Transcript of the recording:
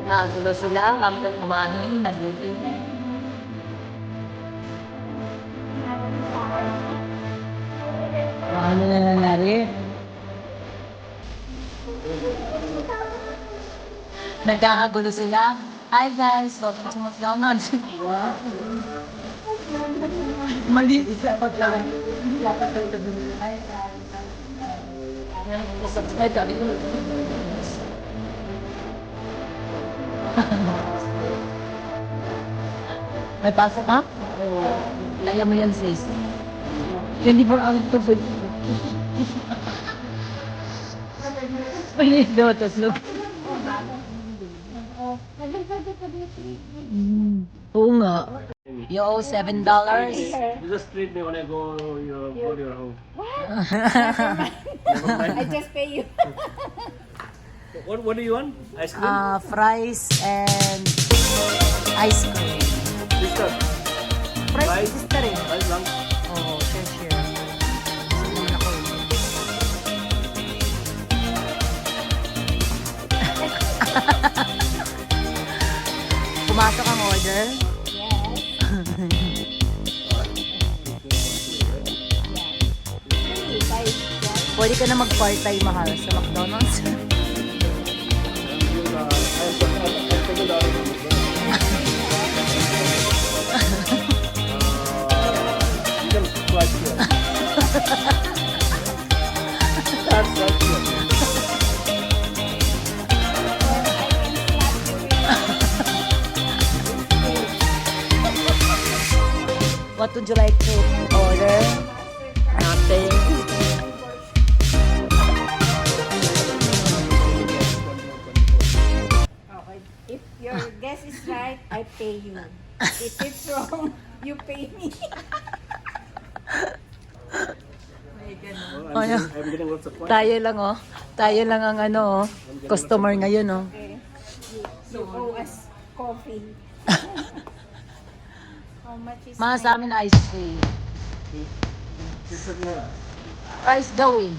Nagulo sila hanggang umano yung nandito. Ano na nangyari? Nagkakagulo sila. Hi guys, welcome to McDonald's. Wow. Mali isa pa talaga. Hindi dapat ito dun. Hi guys. Subscribe kami. May pasok ka? Kaya mo yan sis. 24 hours to food. Pwede daw ito slow. Oo nga. You owe $7. You just treat me when I go to your home. I just pay you. What do you want? Ice cream? Fries and ice cream. Sister, Fries, Fries? sister eh. rice lang. Oo, share. Gusto naman ako eh. Pumasok ang order. Pwede ka na mag-part-time mahal sa McDonald's. What would you like to order? Nothing. Okay. If your guess is right, I pay you. If it's wrong, you pay me. I'm getting lots of points. Tayo lang oh. Tayo lang ang ano oh. Customer ngayon oh. Okay. You owe us coffee. How much is Mga sa amin ice cream. Price daw eh.